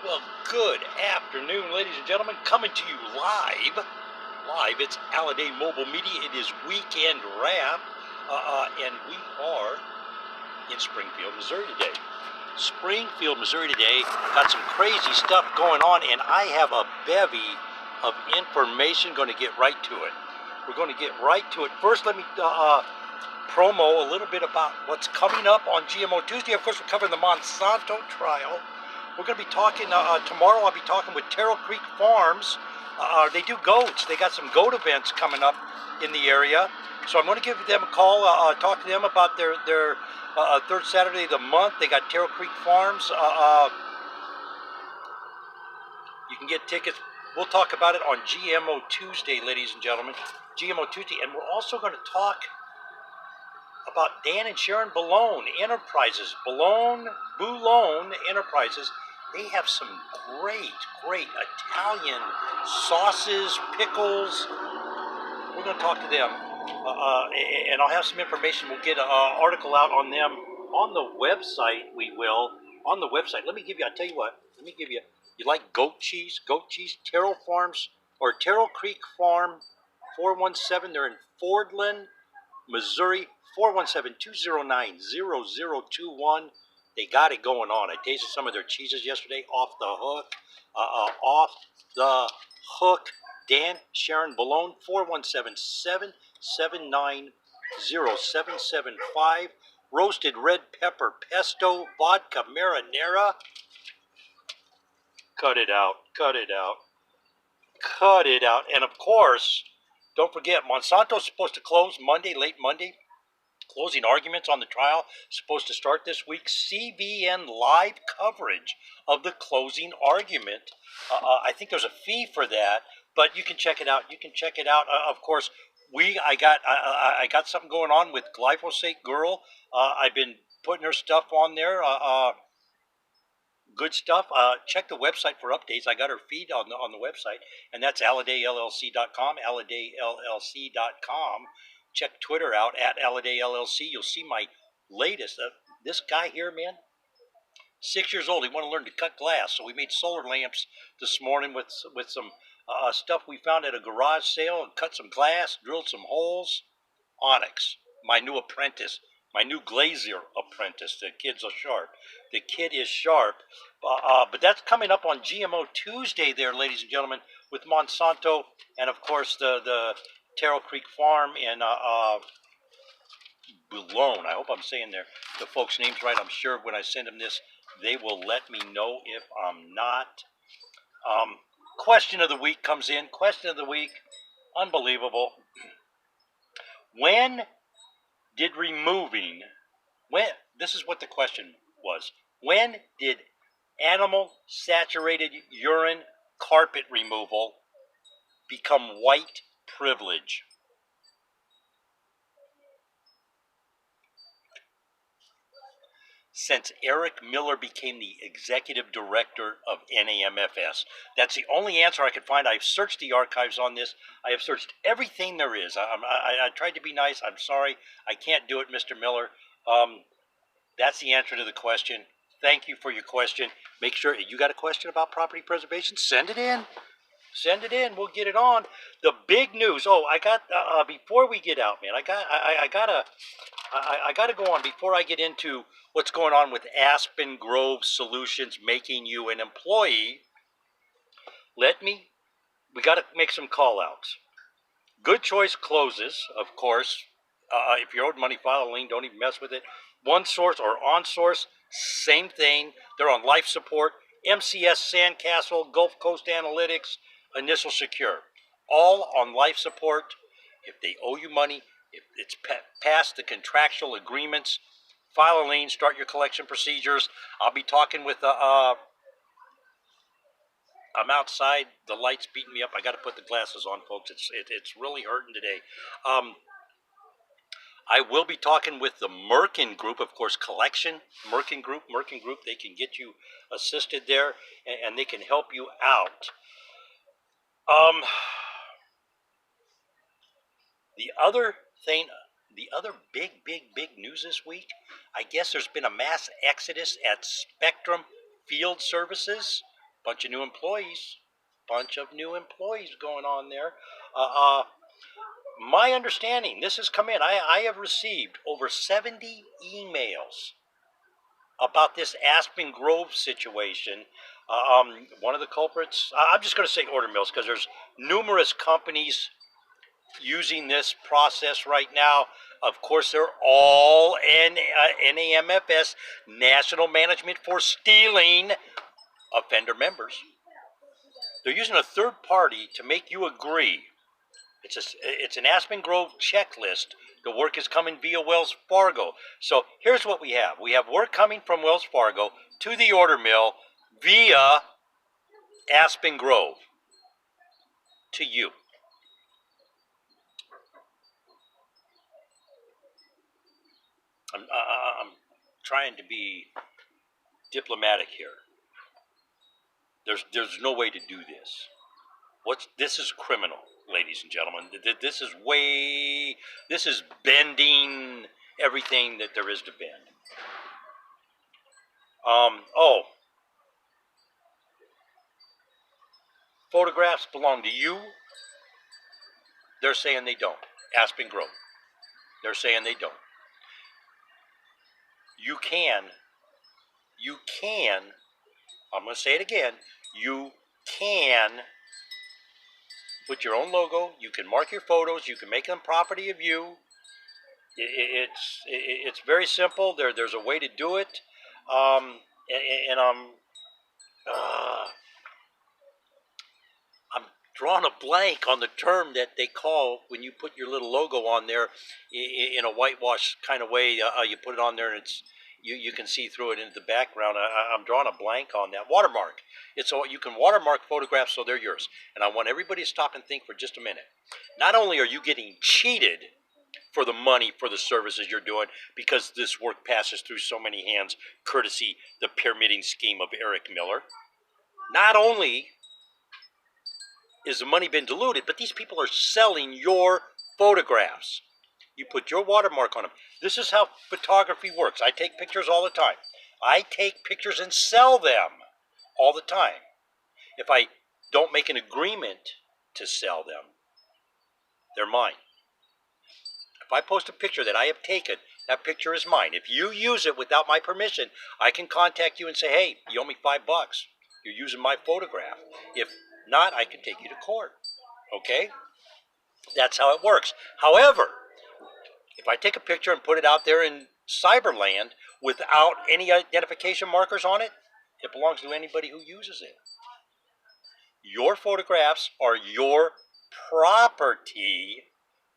Well, good afternoon, ladies and gentlemen. Coming to you live. It's Alliday Mobile Media. It is Weekend Wrap, and we are in Springfield, Missouri today. Springfield, Missouri today. Got some crazy stuff going on, and I have a bevy of information. Going to get right to it. We're going to get right to it. First, let me promo a little bit about what's coming up on GMO Tuesday. Of course, we're covering the Monsanto trial. We're going to be talking tomorrow. I'll be talking with Terrell Creek Farms. They do goats. They got some goat events coming up in the area. So I'm going to give them a call, talk to them about their third Saturday of the month. They got Terrell Creek Farms. You can get tickets. We'll talk about it on GMO Tuesday, ladies and gentlemen. GMO Tuesday. And we're also going to talk about Dan and Sharon Boulone Enterprises. Boulone Enterprises. They have some great Italian sauces, pickles. We're going to talk to them. And I'll have some information. We'll get an article out on them on the website. We will. On the website. I'll tell you what. You like goat cheese? Terrell Farms, or Terrell Creek Farm, 417. They're in Fordland, Missouri, 417-209-0021. They got it going on. I tasted some of their cheeses yesterday. Off the hook. Dan, Sharon Boulone, 417-779-0775. Roasted red pepper pesto, vodka marinara. Cut it out. And of course, don't forget, Monsanto's supposed to close Monday, late Monday. Closing arguments on the trial supposed to start this week. CBN live coverage of the closing argument. I think there's a fee for that, but you can check it out. Of course, I got something going on with Glyphosate Girl. I've been putting her stuff on there. Good stuff. Check the website for updates. I got her feed on the website, and that's AllidayLLC.com. AllidayLLC.com. Check Twitter out at AllidayLLC. You'll see my latest. This guy here, man, 6 years old. He wanted to learn to cut glass, so we made solar lamps this morning with some stuff we found at a garage sale, and cut some glass, drilled some holes. Onyx, my new apprentice, my new glazier apprentice. The kid is sharp. But that's coming up on GMO Tuesday there, ladies and gentlemen, with Monsanto and, of course, the Terrell Creek Farm in Boulone. I hope I'm saying the folks' names right. I'm sure when I send them this, they will let me know if I'm not. Question of the week comes in. Question of the week. Unbelievable. This is what the question was. When did animal saturated urine carpet removal become white privilege? Since Eric Miller became the executive director of NAMFS. That's the only answer I could find. I've searched the archives on this. I have searched everything there is. I tried to be nice. I'm sorry. I can't do it, Mr. Miller. That's the answer to the question. Thank you for your question. Make sure you got a question about property preservation. Send it in. We'll get it on. The big news. Oh, I got before we get out, man. I gotta go on before I get into what's going on with Aspen Grove Solutions making you an employee. We got to make some call outs. Good Choice closes, of course. If you're owed money, file a lien. Don't even mess with it. One Source or On Source, same thing. They're on life support. MCS Sandcastle, Gulf Coast Analytics, Initial Secure, all on life support. If they owe you money, if it's past the contractual agreements, file a lien, start your collection procedures. I'll be talking with I'm outside. The light's beating me up. I got to put the glasses on, folks. It's really hurting today. I will be talking with the Merkin Group, of course, collection. Merkin Group. They can get you assisted there, and they can help you out. The other big news this week, I guess there's been a mass exodus at Spectrum Field Services. Bunch of new employees. Bunch of new employees going on there. My understanding, this has come in. I have received over 70 emails about this Aspen Grove situation. One of the culprits, I'm just going to say Order Mills because there's numerous companies using this process right now. Of course, they're all NAMFS, National Management for Stealing Offender members. They're using a third party to make you agree. It's an Aspen Grove checklist. The work is coming via Wells Fargo. So here's what we have. We have work coming from Wells Fargo to the order mill via Aspen Grove to you. I'm trying to be diplomatic here. There's no way to do this. This is criminal, ladies and gentlemen. This is bending everything that there is to bend. Photographs belong to you. They're saying they don't. Aspen Grove. They're saying they don't. You can, I'm going to say it again, you can put your own logo, you can mark your photos, you can make them property of you. It's very simple. There's a way to do it, and I'm drawing a blank on the term that they call when you put your little logo on there in a whitewash kind of way. You put it on there and you can see through it into the background. I'm drawing a blank on that. Watermark. You can watermark photographs so they're yours. And I want everybody to stop and think for just a minute. Not only are you getting cheated for the money for the services you're doing because this work passes through so many hands, courtesy the pyramiding scheme of Eric Miller, not only is the money been diluted, but these people are selling your photographs. You put your watermark on them. This is how photography works. I take pictures all the time. I take pictures and sell them all the time. If I don't make an agreement to sell them, they're mine. If I post a picture that I have taken, that picture is mine. If you use it without my permission, I can contact you and say, hey, you owe me $5. You're using my photograph. If not, I can take you to court. Okay? That's how it works. However, if I take a picture and put it out there in cyberland without any identification markers on it, it belongs to anybody who uses it. Your photographs are your property.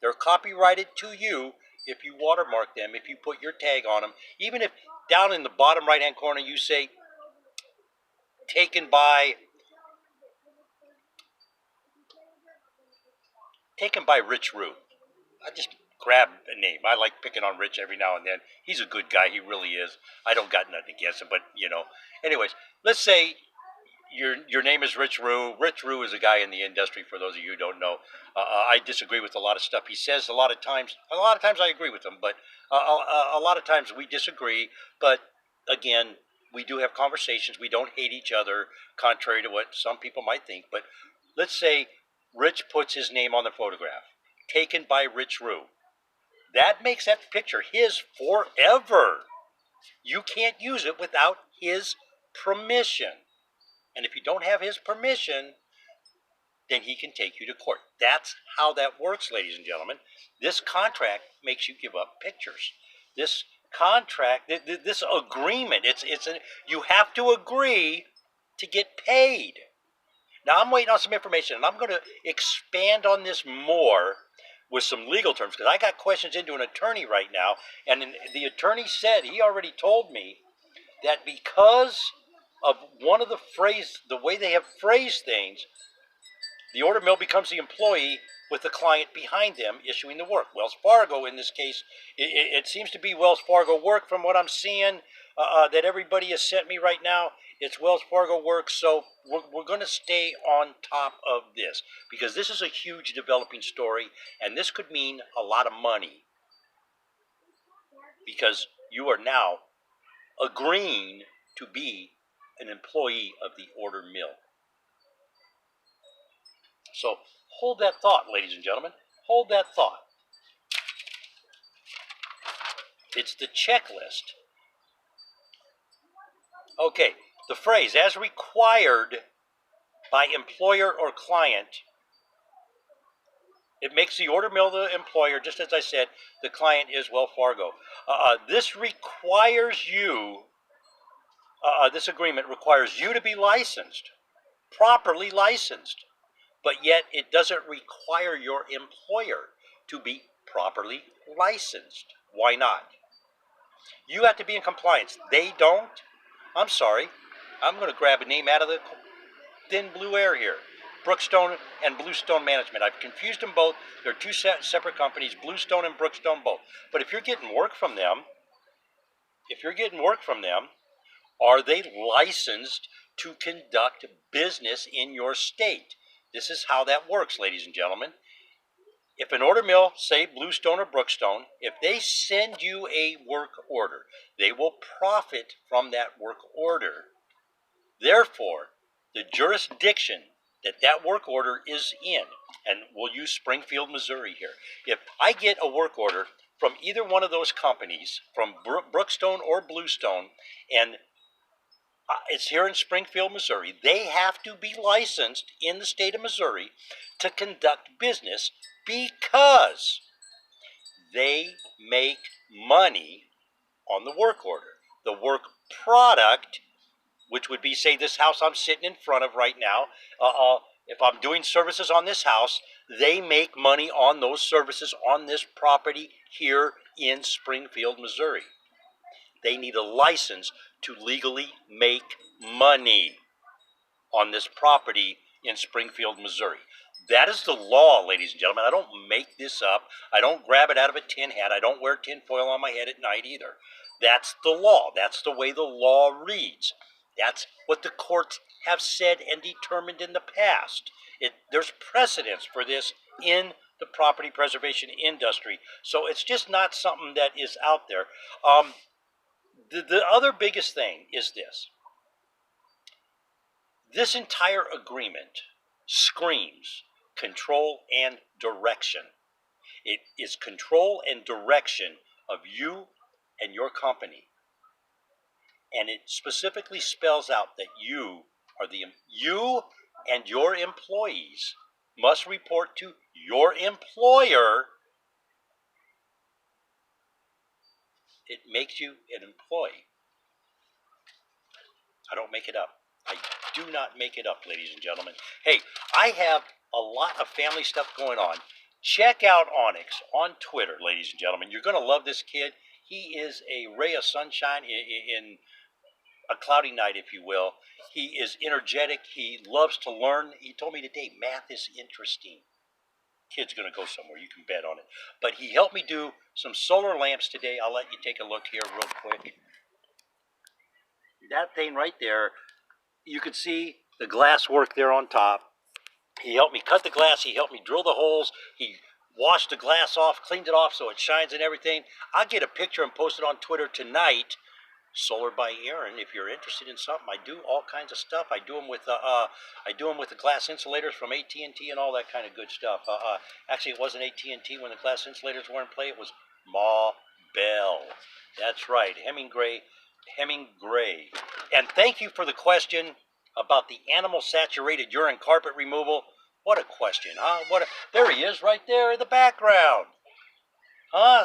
They're copyrighted to you if you watermark them, if you put your tag on them. Even if down in the bottom right-hand corner you say, taken by Rich Rue. I just grab a name. I like picking on Rich every now and then. He's a good guy. He really is. I don't got nothing against him, but, Anyways, let's say your name is Rich Rue. Rich Rue is a guy in the industry, for those of you who don't know. I disagree with a lot of stuff he says a lot of times. A lot of times I agree with him, but a lot of times we disagree. But, again, we do have conversations. We don't hate each other, contrary to what some people might think. But let's say Rich puts his name on the photograph, taken by Rich Rue. That makes that picture his forever. You can't use it without his permission. And if you don't have his permission, then he can take you to court. That's how that works, ladies and gentlemen. This contract makes you give up pictures. This contract, this agreement, you have to agree to get paid. Now, I'm waiting on some information, and I'm going to expand on this more with some legal terms, because I got questions into an attorney right now, and the attorney said, he already told me, that because of one of the way they have phrased things, the order mill becomes the employee with the client behind them issuing the work. Wells Fargo, in this case, it seems to be Wells Fargo work from what I'm seeing that everybody has sent me right now. It's Wells Fargo work, so we're going to stay on top of this because this is a huge developing story, and this could mean a lot of money because you are now agreeing to be an employee of the order mill. So hold that thought, ladies and gentlemen. Hold that thought. It's the checklist. Okay, the phrase, as required by employer or client, it makes the order mill the employer, just as I said, the client is Wells Fargo. This requires you, this agreement requires you to be licensed, properly licensed, but yet it doesn't require your employer to be properly licensed. Why not? You have to be in compliance. They don't. I'm sorry. I'm going to grab a name out of the thin blue air here. Brookstone and Bluestone Management. I've confused them both. They're two separate companies, Bluestone and Brookstone both. But if you're getting work from them, are they licensed to conduct business in your state? This is how that works, ladies and gentlemen. If an order mill, say Bluestone or Brookstone, if they send you a work order, they will profit from that work order. Therefore, the jurisdiction that work order is in, and we'll use Springfield, Missouri here. If I get a work order from either one of those companies, from Brookstone or Bluestone, and it's here in Springfield, Missouri, they have to be licensed in the state of Missouri to conduct business because they make money on the work order. The work product, which would be, say, this house I'm sitting in front of right now. If I'm doing services on this house, they make money on those services on this property here in Springfield, Missouri. They need a license to legally make money on this property in Springfield, Missouri. That is the law, ladies and gentlemen. I don't make this up. I don't grab it out of a tin hat. I don't wear tin foil on my head at night either. That's the law. That's the way the law reads. That's what the courts have said and determined in the past. There's precedence for this in the property preservation industry. So it's just not something that is out there. The other biggest thing is this. This entire agreement screams control and direction. It is control and direction of you and your company. And it specifically spells out that you and your employees must report to your employer. It makes you an employee. I don't make it up. I do not make it up, ladies and gentlemen. Hey, I have a lot of family stuff going on. Check out Onyx on Twitter, ladies and gentlemen. You're going to love this kid. He is a ray of sunshine in a cloudy night, if you will. He is energetic. He loves to learn. He told me today, math is interesting. Kid's going to go somewhere. You can bet on it. But he helped me do some solar lamps today. I'll let you take a look here real quick. That thing right there, you could see the glass work there on top. He helped me cut the glass. He helped me drill the holes. He washed the glass off, cleaned it off so it shines and everything. I'll get a picture and post it on Twitter tonight. Solar by Aaron. If you're interested in something, I do all kinds of stuff. I do them with the glass insulators from AT&T and all that kind of good stuff. Actually, it wasn't AT&T when the glass insulators were in play. It was Ma Bell. That's right, Hemingway. And thank you for the question about the animal saturated urine carpet removal. What a question, huh? There he is right there in the background.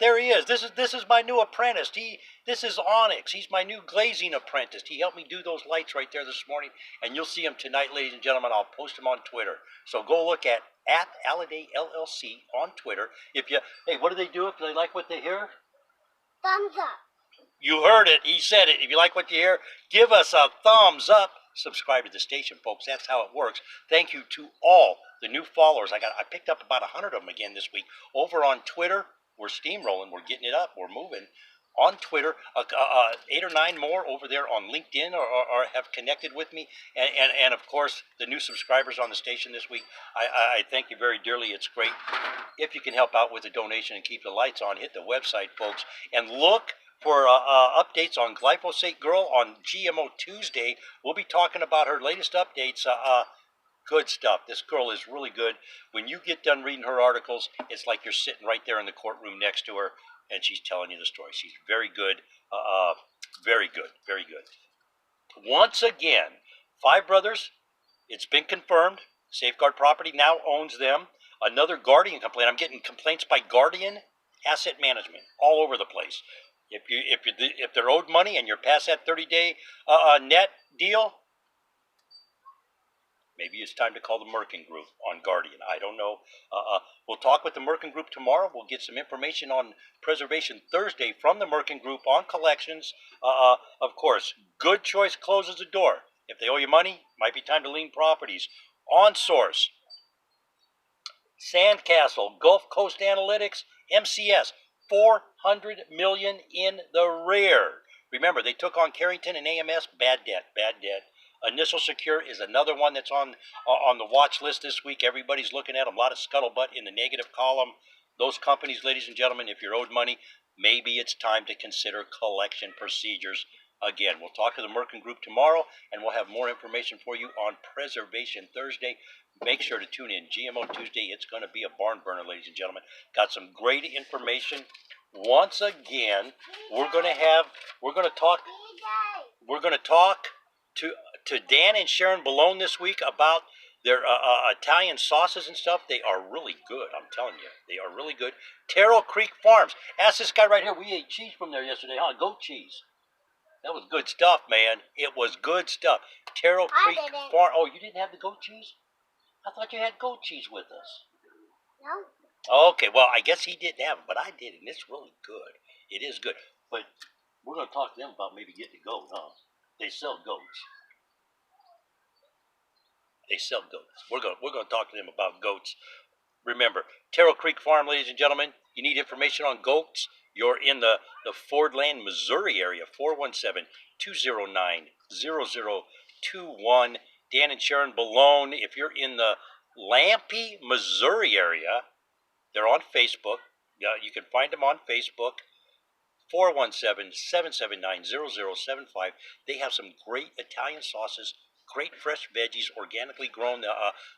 There he is. This is my new apprentice. This is Onyx. He's my new glazing apprentice. He helped me do those lights right there this morning, and you'll see him tonight, ladies and gentlemen. I'll post him on Twitter. So go look at Alladay LLC on Twitter. Hey, what do they do if they like what they hear? Thumbs up. You heard it. He said it. If you like what you hear, give us a thumbs up. Subscribe to the station, folks. That's how it works. Thank you to all the new followers. I picked up about 100 of them again this week over on Twitter. We're steamrolling. We're getting it up. We're moving. On Twitter, 8 or 9 more over there on LinkedIn or have connected with me. And of course, the new subscribers on the station this week. I thank you very dearly. It's great. If you can help out with a donation and keep the lights on, hit the website, folks, and look for updates on Glyphosate Girl on GMO Tuesday. We'll be talking about her latest updates. Good stuff. This girl is really good. When you get done reading her articles, it's like you're sitting right there in the courtroom next to her, and she's telling you the story. She's very good. Very good. Very good. Once again, Five Brothers, it's been confirmed. Safeguard Property now owns them. Another Guardian complaint. I'm getting complaints by Guardian Asset Management all over the place. If they're owed money and you're past that 30-day net deal, maybe it's time to call the Merkin Group on Guardian. I don't know. We'll talk with the Merkin Group tomorrow. We'll get some information on Preservation Thursday from the Merkin Group on collections. Of course, Good Choice closes the door. If they owe you money, might be time to lien properties. On Source, Sandcastle, Gulf Coast Analytics, MCS, $400 million in the rear. Remember, they took on Carrington and AMS. Bad debt. Initial Secure is another one that's on the watch list this week. Everybody's looking at them. A lot of scuttlebutt in the negative column. Those companies, ladies and gentlemen, if you're owed money, maybe it's time to consider collection procedures. Again, we'll talk to the Merkin Group tomorrow, and we'll have more information for you on Preservation Thursday. Make sure to tune in. GMO Tuesday, it's going to be a barn burner, ladies and gentlemen. Got some great information. Once again, we're going to talk to Dan and Sharon Balone this week about their Italian sauces and stuff. They are really good, I'm telling you. They are really good. Terrell Creek Farms. Ask this guy right here. We ate cheese from there yesterday, huh? Goat cheese. That was good stuff, man. It was good stuff. Terrell Creek Farm. Oh, you didn't have the goat cheese? I thought you had goat cheese with us. No. Okay, well, I guess he didn't have it, but I did, and it's really good. It is good. But we're going to talk to them about maybe getting a goat, huh? They sell goats. We're going to talk to them about goats. Remember, Terrell Creek Farm, ladies and gentlemen, you need information on goats. You're in the Fordland, Missouri area, 417-209-0021. Dan and Sharon Balone. If you're in the Lampe, Missouri area, they're on Facebook. You can find them on Facebook. 417-779-0075. They have some great Italian sauces, great fresh veggies, organically grown.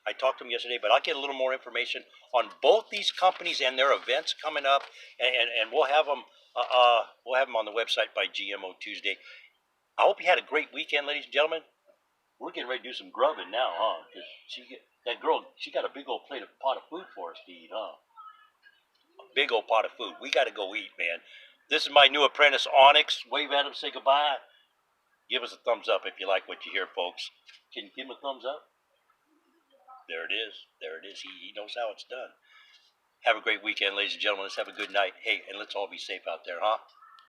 I talked to them yesterday, but I'll get a little more information on both these companies and their events coming up, and we'll have them. We'll have them on the website by GMO Tuesday. I hope you had a great weekend, ladies and gentlemen. We're getting ready to do some grubbing now, huh? Because that girl, she got a big old pot of food for us to eat, huh? A big old pot of food. We got to go eat, man. This is my new apprentice, Onyx. Wave at him, say goodbye. Give us a thumbs up if you like what you hear, folks. Can you give him a thumbs up? There it is. He knows how it's done. Have a great weekend, ladies and gentlemen. Let's have a good night. Hey, and let's all be safe out there, huh?